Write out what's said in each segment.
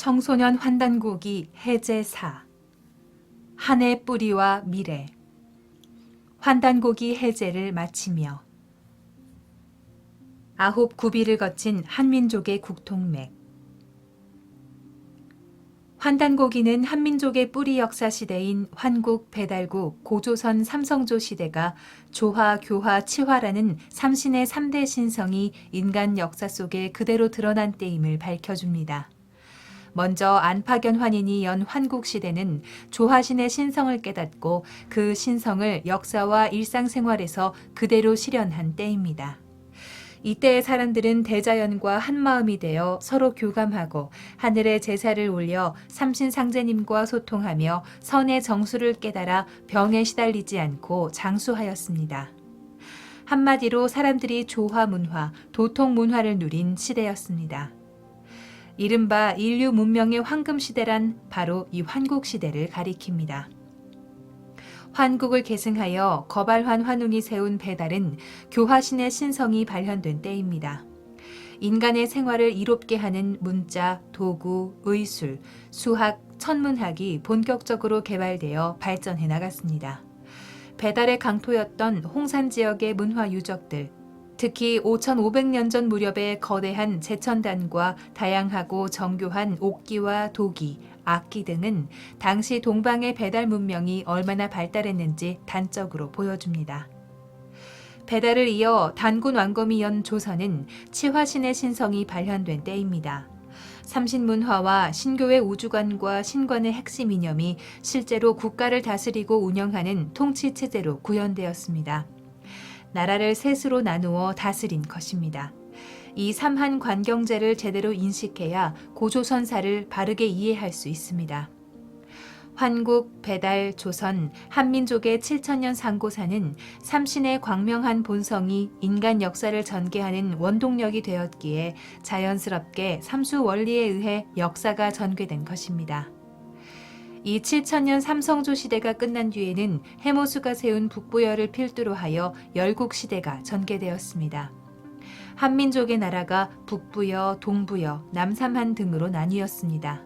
청소년 환단고기 해제4 한의 뿌리와 미래 환단고기 해제를 마치며 아홉 구비를 거친 한민족의 국통맥 환단고기는 한민족의 뿌리 역사 시대인 환국, 배달국, 고조선, 삼성조 시대가 조화, 교화, 치화라는 삼신의 3대 신성이 인간 역사 속에 그대로 드러난 때임을 밝혀줍니다. 먼저 안파견 환인이 연 환국시대는 조화신의 신성을 깨닫고 그 신성을 역사와 일상생활에서 그대로 실현한 때입니다. 이때의 사람들은 대자연과 한마음이 되어 서로 교감하고 하늘에 제사를 올려 삼신상제님과 소통하며 선의 정수를 깨달아 병에 시달리지 않고 장수하였습니다. 한마디로 사람들이 조화문화, 도통문화를 누린 시대였습니다. 이른바 인류 문명의 황금시대란 바로 이 환국시대를 가리킵니다. 환국을 계승하여 거발환 환웅이 세운 배달은 교화신의 신성이 발현된 때입니다. 인간의 생활을 이롭게 하는 문자, 도구, 의술, 수학, 천문학이 본격적으로 개발되어 발전해 나갔습니다. 배달의 강토였던 홍산 지역의 문화 유적들, 특히 5,500년 전 무렵의 거대한 제천단과 다양하고 정교한 옥기와 도기, 악기 등은 당시 동방의 배달 문명이 얼마나 발달했는지 단적으로 보여줍니다. 배달을 이어 단군 왕검이 연 조선은 치화신의 신성이 발현된 때입니다. 삼신문화와 신교의 우주관과 신관의 핵심 이념이 실제로 국가를 다스리고 운영하는 통치체제로 구현되었습니다. 나라를 셋으로 나누어 다스린 것입니다. 이 삼한 관경제를 제대로 인식해야 고조선사를 바르게 이해할 수 있습니다. 환국, 배달, 조선, 한민족의 7천년 상고사는 삼신의 광명한 본성이 인간 역사를 전개하는 원동력이 되었기에 자연스럽게 삼수 원리에 의해 역사가 전개된 것입니다. 이 7천년 삼성조 시대가 끝난 뒤에는 해모수가 세운 북부여를 필두로 하여 열국시대가 전개되었습니다. 한민족의 나라가 북부여, 동부여, 남삼한 등으로 나뉘었습니다.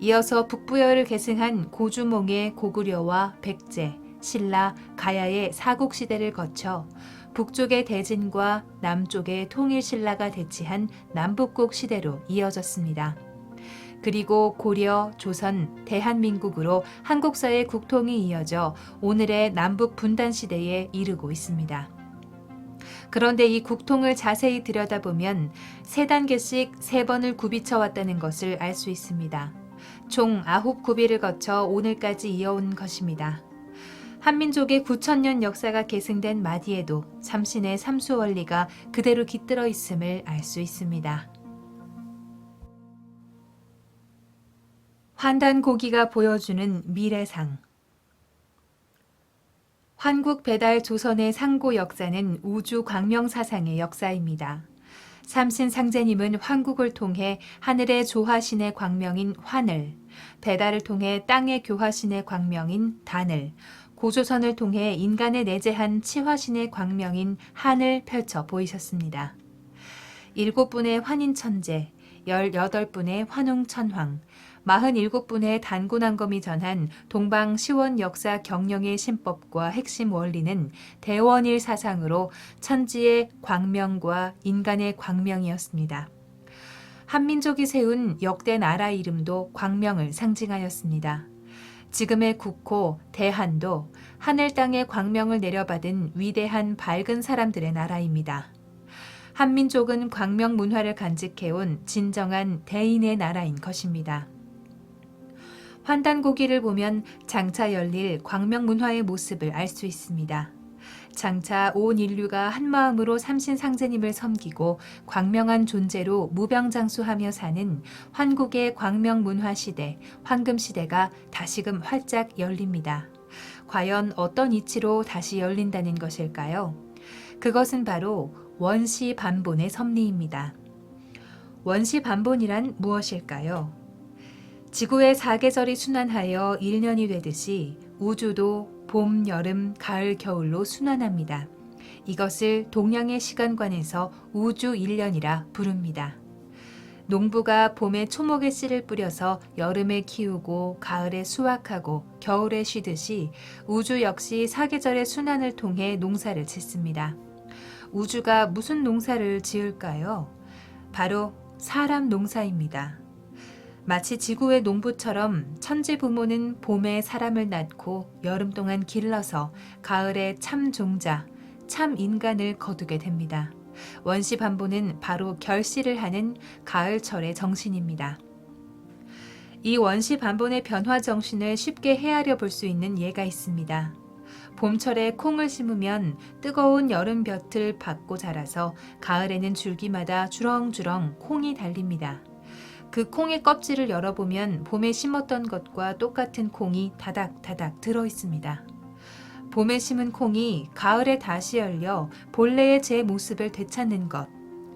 이어서 북부여를 계승한 고주몽의 고구려와 백제, 신라, 가야의 사국시대를 거쳐 북쪽의 대진과 남쪽의 통일신라가 대치한 남북국 시대로 이어졌습니다. 그리고 고려, 조선, 대한민국으로 한국사의 국통이 이어져 오늘의 남북 분단 시대에 이르고 있습니다. 그런데 이 국통을 자세히 들여다보면 3단계씩 3번을 굽이쳐 왔다는 것을 알 수 있습니다. 총 9구비를 거쳐 오늘까지 이어온 것입니다. 한민족의 9천년 역사가 계승된 마디에도 삼신의 삼수 원리가 그대로 깃들어 있음을 알 수 있습니다. 환단고기가 보여주는 미래상. 환국 배달 조선의 상고 역사는 우주 광명 사상의 역사입니다. 삼신상제님은 환국을 통해 하늘의 조화신의 광명인 환을, 배달을 통해 땅의 교화신의 광명인 단을, 고조선을 통해 인간에 내재한 치화신의 광명인 한을 펼쳐 보이셨습니다. 7분의 환인천재, 18분의 환웅천황, 47분의 단군왕검이 전한 동방 시원 역사 경영의 신법과 핵심 원리는 대원일 사상으로 천지의 광명과 인간의 광명이었습니다. 한민족이 세운 역대 나라 이름도 광명을 상징하였습니다. 지금의 국호, 대한도 하늘 땅의 광명을 내려받은 위대한 밝은 사람들의 나라입니다. 한민족은 광명 문화를 간직해온 진정한 대인의 나라인 것입니다. 환단고기를 보면 장차 열릴 광명 문화의 모습을 알 수 있습니다. 장차 온 인류가 한마음으로 삼신상제님을 섬기고 광명한 존재로 무병장수하며 사는 환국의 광명 문화 시대, 황금시대가 다시금 활짝 열립니다. 과연 어떤 이치로 다시 열린다는 것일까요? 그것은 바로 원시반본의 섭리입니다. 원시반본이란 무엇일까요? 지구의 4계절이 순환하여 1년이 되듯이 우주도 봄, 여름, 가을, 겨울로 순환합니다. 이것을 동양의 시간관에서 우주 1년이라 부릅니다. 농부가 봄에 초목에 씨를 뿌려서 여름에 키우고 가을에 수확하고 겨울에 쉬듯이 우주 역시 사계절의 순환을 통해 농사를 짓습니다. 우주가 무슨 농사를 지을까요? 바로 사람 농사입니다. 마치 지구의 농부처럼 천지 부모는 봄에 사람을 낳고 여름 동안 길러서 가을에 참 종자, 참 인간을 거두게 됩니다. 원시 반보는 바로 결실을 하는 가을철의 정신입니다. 이 원시 반본의 변화 정신을 쉽게 헤아려 볼 수 있는 예가 있습니다. 봄철에 콩을 심으면 뜨거운 여름 볕을 받고 자라서 가을에는 줄기마다 주렁주렁 콩이 달립니다. 그 콩의 껍질을 열어보면 봄에 심었던 것과 똑같은 콩이 다닥다닥 들어 있습니다. 봄에 심은 콩이 가을에 다시 열려 본래의 제 모습을 되찾는 것.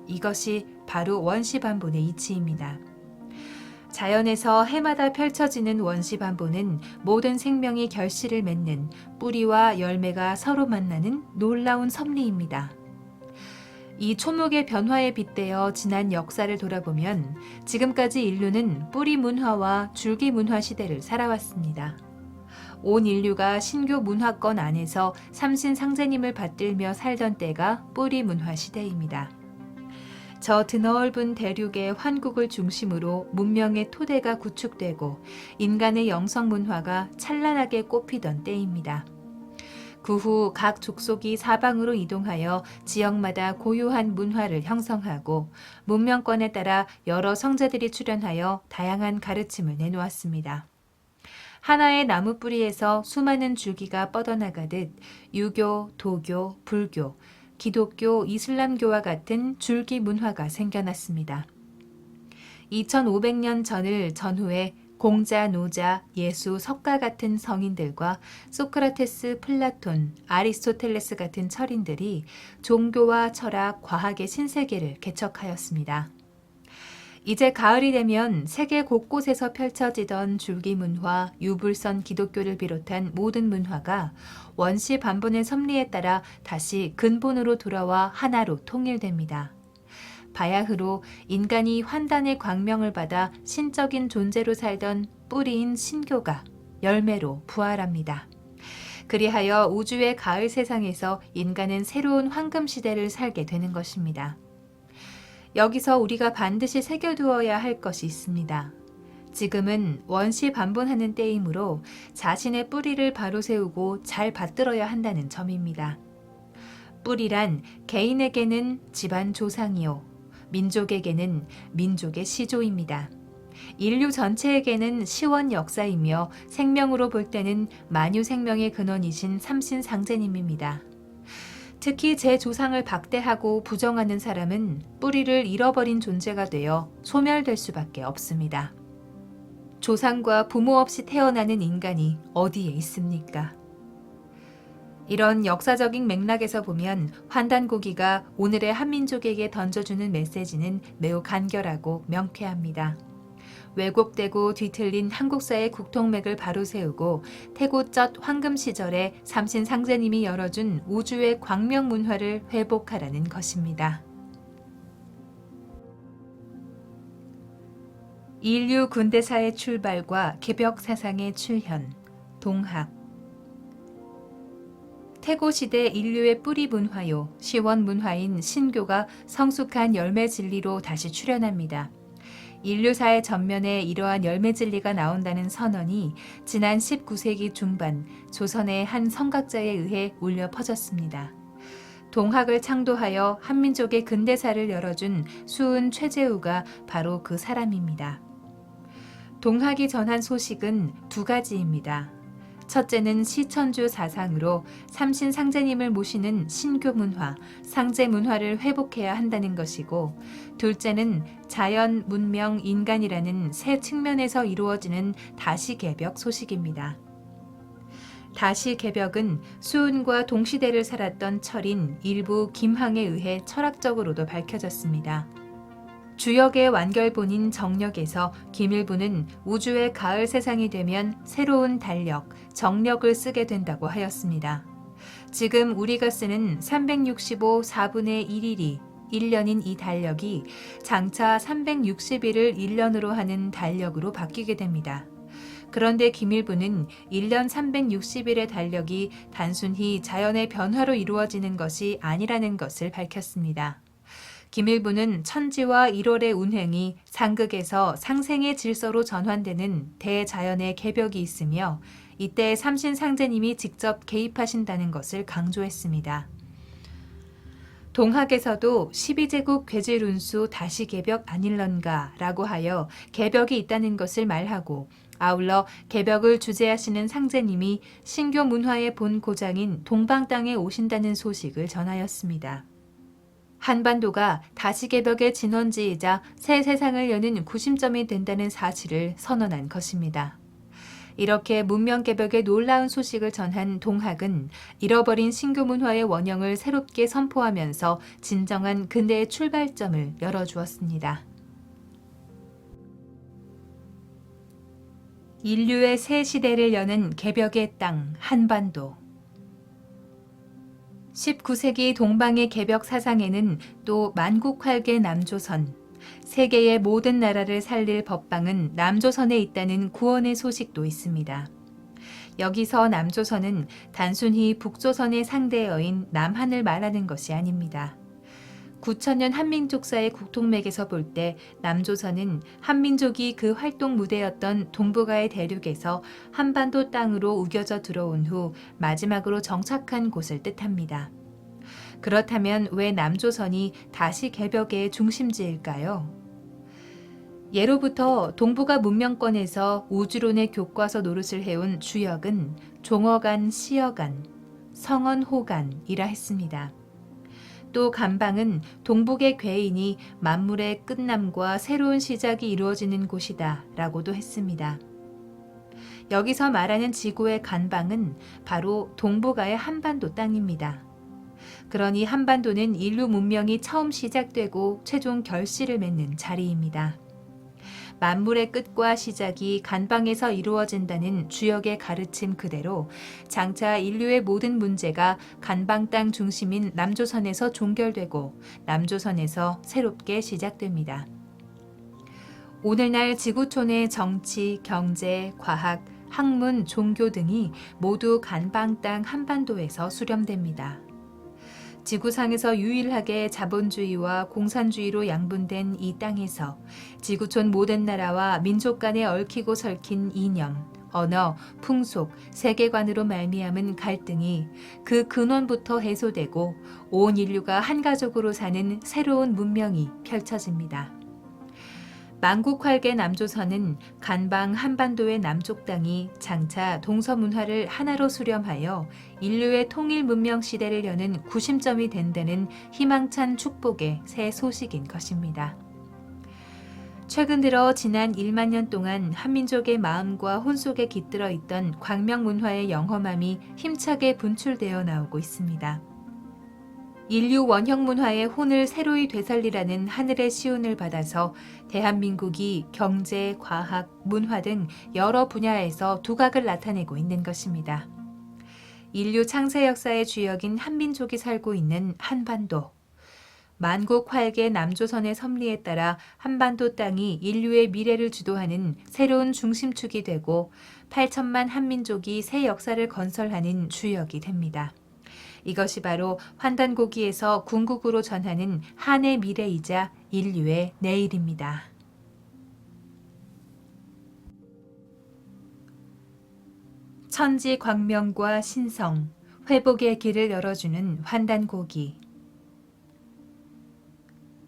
이것이 바로 원시반본의 이치입니다. 자연에서 해마다 펼쳐지는 원시반본은 모든 생명이 결실을 맺는 뿌리와 열매가 서로 만나는 놀라운 섭리입니다. 이 초목의 변화에 빗대어 지난 역사를 돌아보면 지금까지 인류는 뿌리 문화와 줄기 문화 시대를 살아왔습니다. 온 인류가 신교 문화권 안에서 삼신상제님을 받들며 살던 때가 뿌리 문화 시대입니다. 저 드넓은 대륙의 환국을 중심으로 문명의 토대가 구축되고 인간의 영성 문화가 찬란하게 꽃피던 때입니다. 그 후 각 족속이 사방으로 이동하여 지역마다 고유한 문화를 형성하고 문명권에 따라 여러 성자들이 출현하여 다양한 가르침을 내놓았습니다. 하나의 나무 뿌리에서 수많은 줄기가 뻗어나가듯 유교, 도교, 불교, 기독교, 이슬람교와 같은 줄기 문화가 생겨났습니다. 2500년 전을 전후에 공자, 노자, 예수, 석가 같은 성인들과 소크라테스, 플라톤, 아리스토텔레스 같은 철인들이 종교와 철학, 과학의 신세계를 개척하였습니다. 이제 가을이 되면 세계 곳곳에서 펼쳐지던 줄기 문화, 유불선 기독교를 비롯한 모든 문화가 원시 반본의 섭리에 따라 다시 근본으로 돌아와 하나로 통일됩니다. 바야흐로 인간이 환단의 광명을 받아 신적인 존재로 살던 뿌리인 신교가 열매로 부활합니다. 그리하여 우주의 가을 세상에서 인간은 새로운 황금 시대를 살게 되는 것입니다. 여기서 우리가 반드시 새겨두어야 할 것이 있습니다. 지금은 원시 반본하는 때이므로 자신의 뿌리를 바로 세우고 잘 받들어야 한다는 점입니다. 뿌리란 개인에게는 집안 조상이요, 민족에게는 민족의 시조입니다. 인류 전체에게는 시원 역사이며 생명으로 볼 때는 만유 생명의 근원이신 삼신상제님입니다. 특히 제 조상을 박대하고 부정하는 사람은 뿌리를 잃어버린 존재가 되어 소멸될 수밖에 없습니다. 조상과 부모 없이 태어나는 인간이 어디에 있습니까? 이런 역사적인 맥락에서 보면 환단고기가 오늘의 한민족에게 던져주는 메시지는 매우 간결하고 명쾌합니다. 왜곡되고 뒤틀린 한국사의 국통맥을 바로 세우고 태고젓 황금 시절에 삼신상제님이 열어준 우주의 광명 문화를 회복하라는 것입니다. 인류 근대사의 출발과 개벽 사상의 출현, 동학. 태고시대 인류의 뿌리 문화요, 시원 문화인 신교가 성숙한 열매 진리로 다시 출현합니다. 인류사의 전면에 이러한 열매 진리가 나온다는 선언이 지난 19세기 중반 조선의 한 성각자에 의해 울려 퍼졌습니다. 동학을 창도하여 한민족의 근대사를 열어준 수은 최재우가 바로 그 사람입니다. 동학이 전한 소식은 두 가지입니다. 첫째는 시천주 사상으로 삼신상제님을 모시는 신교 문화, 상제 문화를 회복해야 한다는 것이고, 둘째는 자연, 문명, 인간이라는 새 측면에서 이루어지는 다시개벽 소식입니다. 다시개벽은 수은과 동시대를 살았던 철인 일부 김항에 의해 철학적으로도 밝혀졌습니다. 주역의 완결본인 정력에서 김일부는 우주의 가을 세상이 되면 새로운 달력, 정력을 쓰게 된다고 하였습니다. 지금 우리가 쓰는 365 4분의 1일이 1년인 이 달력이 장차 360일을 1년으로 하는 달력으로 바뀌게 됩니다. 그런데 김일부는 1년 360일의 달력이 단순히 자연의 변화로 이루어지는 것이 아니라는 것을 밝혔습니다. 김일부는 천지와 1월의 운행이 상극에서 상생의 질서로 전환되는 대자연의 개벽이 있으며 이때 삼신상제님이 직접 개입하신다는 것을 강조했습니다. 동학에서도 12제국 괴질운수 다시 개벽 아닐런가라고 하여 개벽이 있다는 것을 말하고 아울러 개벽을 주재하시는 상제님이 신교 문화의 본 고장인 동방 땅에 오신다는 소식을 전하였습니다. 한반도가 다시개벽의 진원지이자 새 세상을 여는 구심점이 된다는 사실을 선언한 것입니다. 이렇게 문명개벽의 놀라운 소식을 전한 동학은 잃어버린 신교문화의 원형을 새롭게 선포하면서 진정한 근대의 출발점을 열어주었습니다. 인류의 새 시대를 여는 개벽의 땅 한반도. 19세기 동방의 개벽 사상에는 또 만국활개 남조선, 세계의 모든 나라를 살릴 법방은 남조선에 있다는 구원의 소식도 있습니다. 여기서 남조선은 단순히 북조선의 상대어인 남한을 말하는 것이 아닙니다. 9천년 한민족사의 국통맥에서 볼 때 남조선은 한민족이 그 활동 무대였던 동북아의 대륙에서 한반도 땅으로 우겨져 들어온 후 마지막으로 정착한 곳을 뜻합니다. 그렇다면 왜 남조선이 다시 개벽의 중심지일까요? 예로부터 동북아 문명권에서 우주론의 교과서 노릇을 해온 주역은 종어간, 시어간, 성언호간이라 했습니다. 또 간방은 동북의 괴인이 만물의 끝남과 새로운 시작이 이루어지는 곳이다 라고도 했습니다. 여기서 말하는 지구의 간방은 바로 동북아의 한반도 땅입니다. 그러니 한반도는 인류 문명이 처음 시작되고 최종 결실을 맺는 자리입니다. 만물의 끝과 시작이 간방에서 이루어진다는 주역의 가르침 그대로 장차 인류의 모든 문제가 간방 땅 중심인 남조선에서 종결되고 남조선에서 새롭게 시작됩니다. 오늘날 지구촌의 정치, 경제, 과학, 학문, 종교 등이 모두 간방 땅 한반도에서 수렴됩니다. 지구상에서 유일하게 자본주의와 공산주의로 양분된 이 땅에서 지구촌 모든 나라와 민족 간에 얽히고 설킨 이념, 언어, 풍속, 세계관으로 말미암은 갈등이 그 근원부터 해소되고 온 인류가 한 가족으로 사는 새로운 문명이 펼쳐집니다. 만국활개 남조선은 간방 한반도의 남쪽 땅이 장차 동서문화를 하나로 수렴하여 인류의 통일 문명 시대를 여는 구심점이 된다는 희망찬 축복의 새 소식인 것입니다. 최근 들어 지난 1만 년 동안 한민족의 마음과 혼 속에 깃들어 있던 광명 문화의 영험함이 힘차게 분출되어 나오고 있습니다. 인류 원형 문화의 혼을 새로이 되살리라는 하늘의 시운을 받아서 대한민국이 경제, 과학, 문화 등 여러 분야에서 두각을 나타내고 있는 것입니다. 인류 창세 역사의 주역인 한민족이 살고 있는 한반도. 만국활개 남조선의 섭리에 따라 한반도 땅이 인류의 미래를 주도하는 새로운 중심축이 되고 8천만 한민족이 새 역사를 건설하는 주역이 됩니다. 이것이 바로 환단고기에서 궁극으로 전하는 한의 미래이자 인류의 내일입니다. 천지 광명과 신성, 회복의 길을 열어주는 환단고기.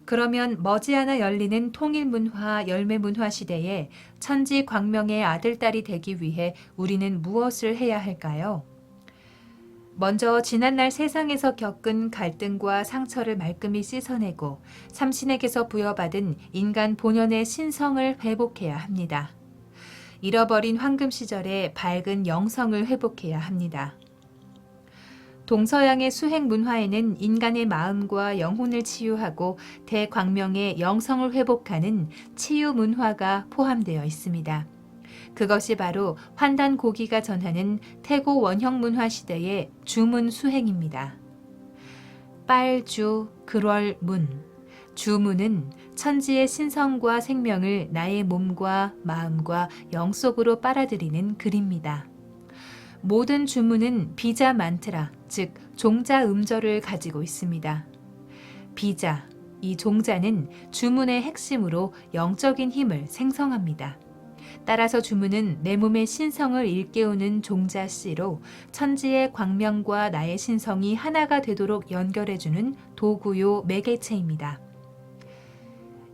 그러면 머지않아 열리는 통일문화, 열매문화 시대에 천지 광명의 아들딸이 되기 위해 우리는 무엇을 해야 할까요? 먼저 지난날 세상에서 겪은 갈등과 상처를 말끔히 씻어내고 삼신에게서 부여받은 인간 본연의 신성을 회복해야 합니다. 잃어버린 황금 시절의 밝은 영성을 회복해야 합니다. 동서양의 수행 문화에는 인간의 마음과 영혼을 치유하고 대광명의 영성을 회복하는 치유 문화가 포함되어 있습니다. 그것이 바로 환단고기가 전하는 태고 원형 문화 시대의 주문 수행입니다. 빨주, 글월, 문. 주문은 천지의 신성과 생명을 나의 몸과 마음과 영 속으로 빨아들이는 글입니다. 모든 주문은 비자 만트라, 즉 종자 음절을 가지고 있습니다. 비자, 이 종자는 주문의 핵심으로 영적인 힘을 생성합니다. 따라서 주문은 내 몸의 신성을 일깨우는 종자 씨로 천지의 광명과 나의 신성이 하나가 되도록 연결해주는 도구요 매개체입니다.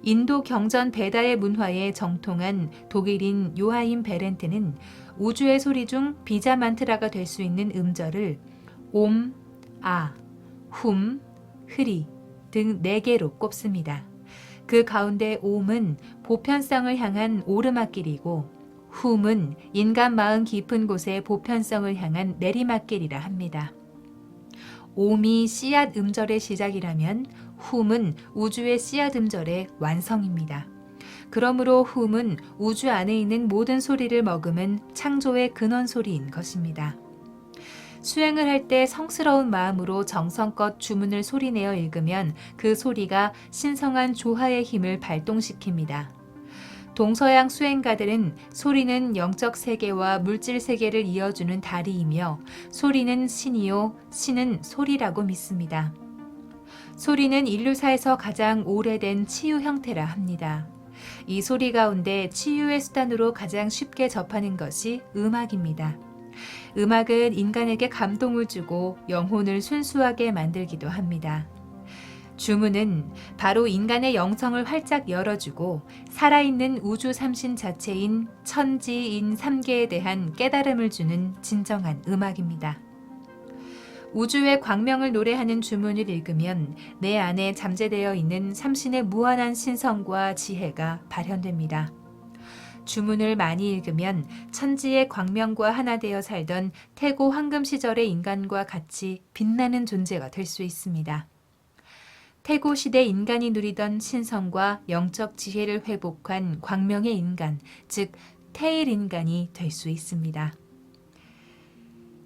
인도 경전 베다의 문화에 정통한 독일인 요하임 베렌트는 우주의 소리 중 비자 만트라가 될 수 있는 음절을 옴, 아, 훔, 흐리 등 4개로 꼽습니다. 그 가운데 옴은 보편성을 향한 오르막길이고 훔은 인간 마음 깊은 곳의 보편성을 향한 내리막길이라 합니다. 옴이 씨앗 음절의 시작이라면 훔은 우주의 씨앗 음절의 완성입니다. 그러므로 훔은 우주 안에 있는 모든 소리를 머금은 창조의 근원 소리인 것입니다. 수행을 할 때 성스러운 마음으로 정성껏 주문을 소리내어 읽으면 그 소리가 신성한 조화의 힘을 발동시킵니다. 동서양 수행가들은 소리는 영적 세계와 물질 세계를 이어주는 다리이며 소리는 신이요, 신은 소리라고 믿습니다. 소리는 인류사에서 가장 오래된 치유 형태라 합니다. 이 소리 가운데 치유의 수단으로 가장 쉽게 접하는 것이 음악입니다. 음악은 인간에게 감동을 주고 영혼을 순수하게 만들기도 합니다. 주문은 바로 인간의 영성을 활짝 열어주고 살아있는 우주 삼신 자체인 천지인 삼계에 대한 깨달음을 주는 진정한 음악입니다. 우주의 광명을 노래하는 주문을 읽으면 내 안에 잠재되어 있는 삼신의 무한한 신성과 지혜가 발현됩니다. 주문을 많이 읽으면 천지의 광명과 하나 되어 살던 태고 황금 시절의 인간과 같이 빛나는 존재가 될 수 있습니다. 태고 시대 인간이 누리던 신성과 영적 지혜를 회복한 광명의 인간, 즉 태일 인간이 될 수 있습니다.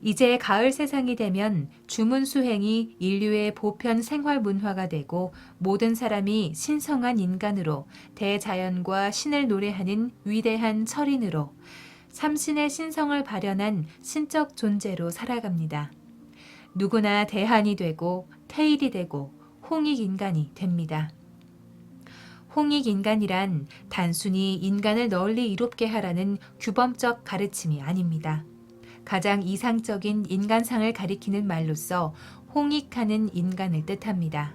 이제 가을 세상이 되면 주문 수행이 인류의 보편 생활 문화가 되고 모든 사람이 신성한 인간으로 대자연과 신을 노래하는 위대한 철인으로 삼신의 신성을 발현한 신적 존재로 살아갑니다. 누구나 대한이 되고 태일이 되고 홍익인간이 됩니다. 홍익인간이란 단순히 인간을 널리 이롭게 하라는 규범적 가르침이 아닙니다. 가장 이상적인 인간상을 가리키는 말로서 홍익하는 인간을 뜻합니다.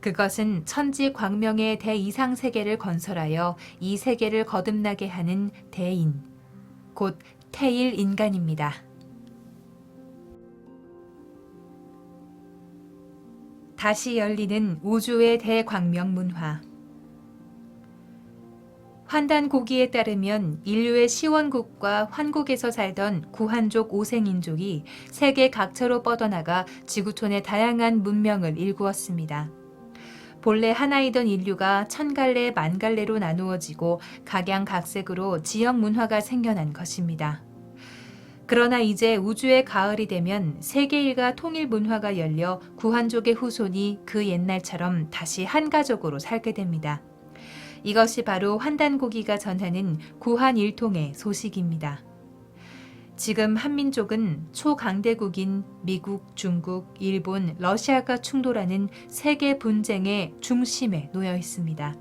그것은 천지 광명의 대이상 세계를 건설하여 이 세계를 거듭나게 하는 대인, 곧 태일 인간입니다. 다시 열리는 우주의 대광명 문화. 환단고기에 따르면 인류의 시원국과 환국에서 살던 구한족 5생인족이 세계 각처로 뻗어나가 지구촌의 다양한 문명을 일구었습니다. 본래 하나이던 인류가 천갈래 만갈래로 나누어지고 각양각색으로 지역 문화가 생겨난 것입니다. 그러나 이제 우주의 가을이 되면 세계 일가 통일 문화가 열려 구한족의 후손이 그 옛날처럼 다시 한 가족으로 살게 됩니다. 이것이 바로 환단고기가 전하는 구한일통의 소식입니다. 지금 한민족은 초강대국인 미국, 중국, 일본, 러시아가 충돌하는 세계 분쟁의 중심에 놓여 있습니다.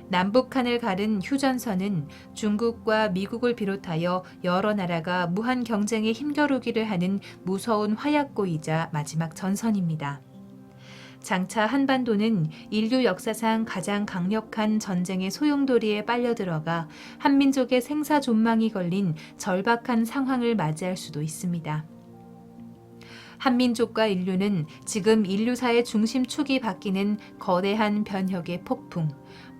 남북한을 가른 휴전선은 중국과 미국을 비롯하여 여러 나라가 무한 경쟁에 힘겨루기를 하는 무서운 화약고이자 마지막 전선입니다. 장차 한반도는 인류 역사상 가장 강력한 전쟁의 소용돌이에 빨려들어가 한민족의 생사존망이 걸린 절박한 상황을 맞이할 수도 있습니다. 한민족과 인류는 지금 인류사의 중심축이 바뀌는 거대한 변혁의 폭풍,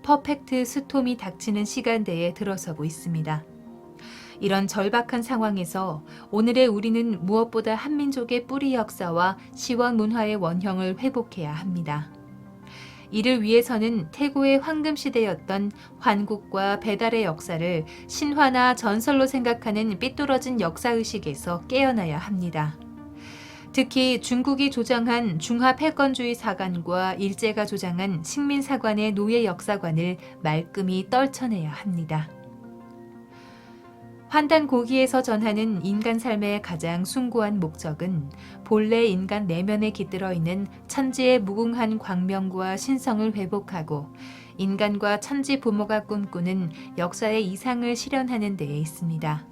퍼펙트 스톰이 닥치는 시간대에 들어서고 있습니다. 이런 절박한 상황에서 오늘의 우리는 무엇보다 한민족의 뿌리 역사와 시원 문화의 원형을 회복해야 합니다. 이를 위해서는 태고의 황금시대였던 환국과 배달의 역사를 신화나 전설로 생각하는 삐뚤어진 역사의식에서 깨어나야 합니다. 특히 중국이 조장한 중화 패권주의 사관과 일제가 조장한 식민사관의 노예 역사관을 말끔히 떨쳐내야 합니다. 환단 고기에서 전하는 인간 삶의 가장 숭고한 목적은 본래 인간 내면에 깃들어 있는 천지의 무궁한 광명과 신성을 회복하고 인간과 천지 부모가 꿈꾸는 역사의 이상을 실현하는 데에 있습니다.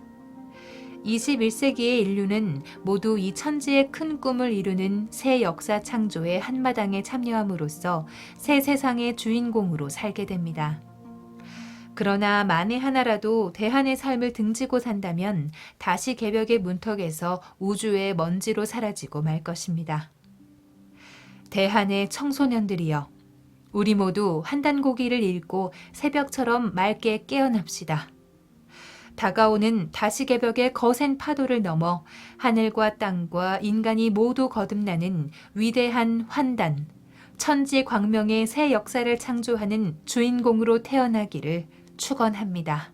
21세기의 인류는 모두 이 천지의 큰 꿈을 이루는 새 역사 창조의 한마당에 참여함으로써 새 세상의 주인공으로 살게 됩니다. 그러나 만에 하나라도 대한의 삶을 등지고 산다면 다시 개벽의 문턱에서 우주의 먼지로 사라지고 말 것입니다. 대한의 청소년들이여, 우리 모두 한단고기를 읽고 새벽처럼 맑게 깨어납시다. 다가오는 다시 개벽의 거센 파도를 넘어 하늘과 땅과 인간이 모두 거듭나는 위대한 환단, 천지 광명의 새 역사를 창조하는 주인공으로 태어나기를 축원합니다.